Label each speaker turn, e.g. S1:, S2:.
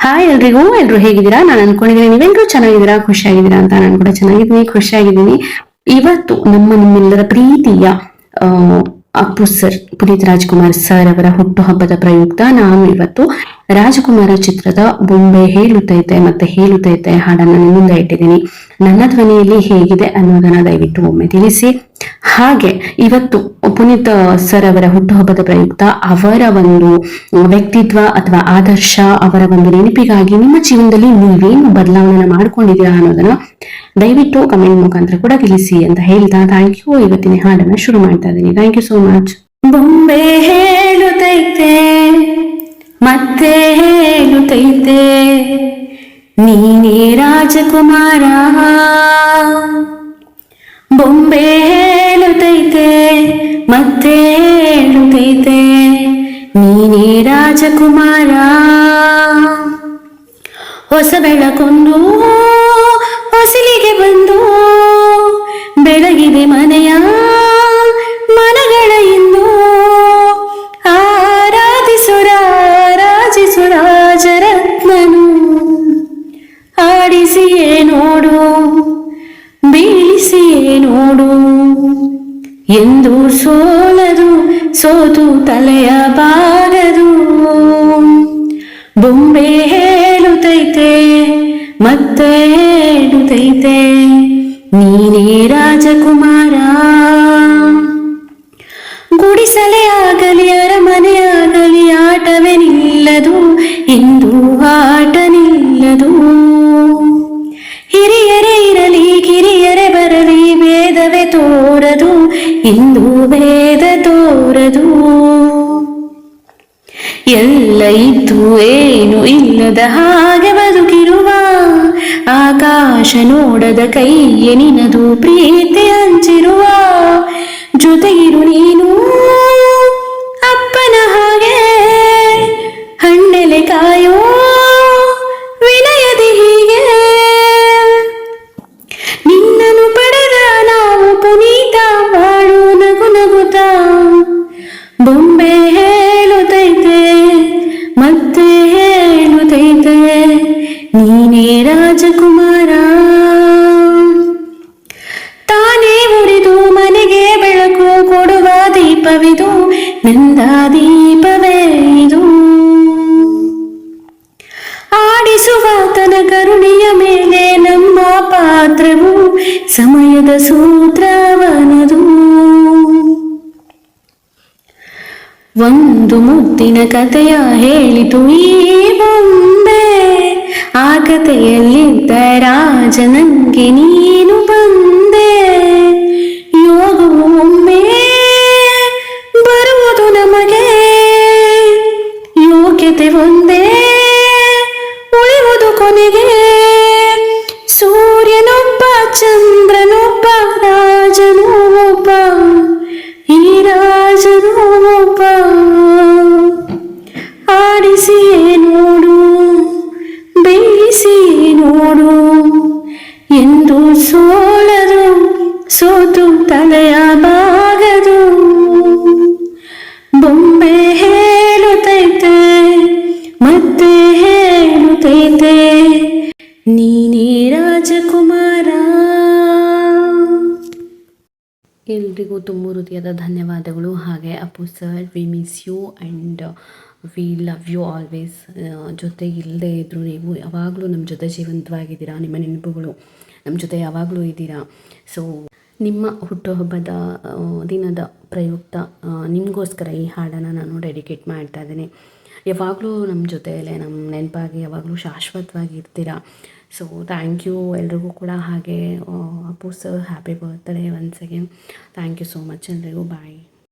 S1: Hi ಎಲ್ರು ಹೇಗಿದ್ದೀರಾ? ನಾನು ಅನ್ಕೊಂಡಿದ್ದೀನಿ ನೀವೆಲ್ಲರೂ ಚೆನ್ನಾಗಿದ್ದೀರಾ, ಖುಷಿಯಾಗಿದ್ದೀರಾ ಅಂತ. ನಾನು ಕೂಡ ಚೆನ್ನಾಗಿದ್ದೀನಿ, ಖುಷಿಯಾಗಿದ್ದೀನಿ. ಇವತ್ತು ನಿಮ್ಮೆಲ್ಲರ ಪ್ರೀತಿಯ ಆ ಅಪ್ಪು ಸರ್, ಪುನೀತ್ ರಾಜ್ಕುಮಾರ್ ಸರ್ ಅವರ ಹುಟ್ಟುಹಬ್ಬದ ಪ್ರಯುಕ್ತ ನಾನು ಇವತ್ತು ರಾಜಕುಮಾರ ಚಿತ್ರದ ಬೊಂಬೆ ಹೇಳುತ್ತೈತೆ ಮತ್ತೆ ಹೇಳುತ್ತೈತೆ ಹಾಡನ್ನ ನಿಮ್ಮ ಮುಂದೆ ಇಟ್ಟಿದ್ದೀನಿ. ನನ್ನ ಧ್ವನಿಯಲ್ಲಿ ಹೇಗಿದೆ ಅನ್ನೋದನ್ನ ದಯವಿಟ್ಟು ಒಮ್ಮೆ ತಿಳಿಸಿ. ಹಾಗೆ ಇವತ್ತು ಪುನೀತ್ ಸರ್ ಅವರ ಹುಟ್ಟುಹಬ್ಬದ ಪ್ರಯುಕ್ತ ಅವರ ಒಂದು ವ್ಯಕ್ತಿತ್ವ ಅಥವಾ ಆದರ್ಶ, ಅವರ ಒಂದು ನೆನಪಿಗಾಗಿ ನಿಮ್ಮ ಜೀವನದಲ್ಲಿ ನೀವೇನು ಬದಲಾವಣೆ ಮಾಡ್ಕೊಂಡಿದ್ದೀರಾ ಅನ್ನೋದನ್ನ ದಯವಿಟ್ಟು ಕಮೆಂಟ್ ಮುಖಾಂತರ ಕೂಡ ತಿಳಿಸಿ ಅಂತ ಹೇಳ್ತಾ ಥ್ಯಾಂಕ್ ಯು. ಇವತ್ತಿನ ಹಾಡನ್ನ ಶುರು ಮಾಡ್ತಾ ಇದ್ದೀನಿ. Thank you so much. ಬೊಂಬೆ ಹೇಳುತ್ತೈತೆ ಮತ್ತೆ ಹೇಳುತ್ತೈತೆ ನೀನೇ ರಾಜಕುಮಾರ. ಬೊಂಬೆ ಹೇಳುತ್ತೈತೆ ಮತ್ತೆ ಹೇಳುತ್ತೈತೆ ನೀನೇ ರಾಜಕುಮಾರ. ಹೊಸ ಬೆಳಕೊಂದು ಹೊಸಲಿಗೆ ಬಂದು ಬೆಳಗಿದೆ ಮನೆಯ ಮನಗಳ ಇಂದು. ಆರಾಧಿಸು ರಾಜರತ್ನನು, ಆಡಿಸಿಯೇ ನೋಡು ಬೀಳಿಸಿಯೇ ನೋಡು ಎಂದು ಸೋಲದು ಸೋತು ತಲೆಯ ಬಾಗದು. ಬೊಂಬೆ ಹೇಳುತ್ತೈತೆ ಮತ್ತೆ ಹೇಳುತ್ತೈತೆ ನೀನೇ ರಾಜಕುಮಾರ. ಗುಡಿಸಲೇ ಆಗಲಿ ಅರಮನೆ ಆಗಲಿ ಆಟವೇ ನಿಲ್ಲದು ಇಂದು, ಆಟ ನಿಲ್ಲದು. ಹಿರಿಯರೇ ಇರಲಿ ಕಿರಿಯರೇ ಬರಲಿ ಭೇದವೇ ತೋರದು ಇಂದು, ಭೇದ ತೋರದು. ಎಲ್ಲ ಇದ್ದು ಏನು ಇಲ್ಲದ ಹಾಗೆ ಬದುಕಿರುವ ಆಕಾಶ ನೋಡದ ಕೈಯೇ ನಿನದು ಪ್ರೀತಿ ಹಂಚಿರುವ. ಜೊತೆಗಿರು ನೀನು ಅಪ್ಪನ ಹಾಗೆ ಹಣ್ಣೆಲೆ ಕಾಯೋ ವಿನಯದಿ ಹೀಗೆ. ನಿನ್ನನ್ನು ಪಡೆದ ನಾವು ಪುನೀತ ಬಾಳು ನಗು ನಗುತ್ತ. ಬೊಂಬೆ ಹೇಳುತ್ತೈತೆ ಮತ್ತೆ ಹೇಳುತ್ತೈತೆ ನೀನೇ ರಾಜಕುಮಾರ. ತಾನೇ ಉರಿದು ಮನೆಗೆ ಬೆಳಕು ಕೊಡುವ ದೀಪವಿದು, ನಂದ ದೀಪವೇ ಇದು. ಆಡಿಸುವಾತನ ಕರುಣೆಯ ಮೇಲೆ ನಮ್ಮ ಪಾತ್ರವು, ಸಮಯದ ಸೂತ್ರವನದು. ಒಂದು ಮುದ್ದಿನ ಕಥೆಯ ಹೇಳಿತು ಈ ಬೊಂಬೆ, ಆ ಕಥೆಯಲ್ಲಿದ್ದ ರಾಜ ನಂಗೆ ನೀನು ಬಂದೆ. ಯೋಗವು ಒಮ್ಮೆ ಬರುವುದು ನಮಗೆ, ಯೋಗ್ಯತೆ ಒಂದೇ ಉಳಿಯುವುದು ಕೊನೆಗೆ. ಸೂರ್ಯನೊಬ್ಬ ಚಂದ್ರನೊಬ್ಬ ರಾಜನೂ ಒಬ್ಬ, ಈ ರಾಜನೂ ಒಬ್ಬ. ಆಡಿಸಿಯೇ ನೋಡು ಬೇಯಿಸಿಯೇ ನೋಡು ಎಂದು ಸೋಲದು ಸೋತು ತಲೆಯ ಬಾಗದು. ಬೊಂಬೆ ಹೇಳುತ್ತೈತೆ ಮತ್ತೆ ಹೇಳುತ್ತೈತೆ ನೀನೇ ರಾಜಕುಮಾರ. ಎಲ್ರಿಗೂ ತುಂಬ ಹೃದಯದ ಧನ್ಯವಾದಗಳು. ಹಾಗೆ Appu sir, we miss you and we love you always. ಜೊತೆ ಇಲ್ಲದೆ ಇದ್ದರೂ ನೀವು ಯಾವಾಗಲೂ ನಮ್ಮ ಜೊತೆ ಜೀವಂತವಾಗಿದ್ದೀರಾ. ನಿಮ್ಮ ನೆನಪುಗಳು ನಮ್ಮ ಜೊತೆ ಯಾವಾಗಲೂ ಇದ್ದೀರಾ. ಸೊ ನಿಮ್ಮ ಹುಟ್ಟುಹಬ್ಬದ ದಿನದ ಪ್ರಯುಕ್ತ ನಿಮಗೋಸ್ಕರ ಈ ಹಾಡನ್ನು ನಾನು ಡೆಡಿಕೇಟ್ ಮಾಡ್ತಾ ಇದ್ದೀನಿ. ಯಾವಾಗಲೂ ನಮ್ಮ ಜೊತೆಯಲ್ಲೇ ನಮ್ಮ ನೆನಪಾಗಿ ಯಾವಾಗಲೂ ಶಾಶ್ವತವಾಗಿ ಇರ್ತೀರಾ. ಸೊ ಥ್ಯಾಂಕ್ ಯು ಎಲ್ರಿಗೂ ಕೂಡ. ಹಾಗೆ Appu sir, happy birthday once again. Thank you so much ಎಲ್ರಿಗೂ. ಬಾಯ್.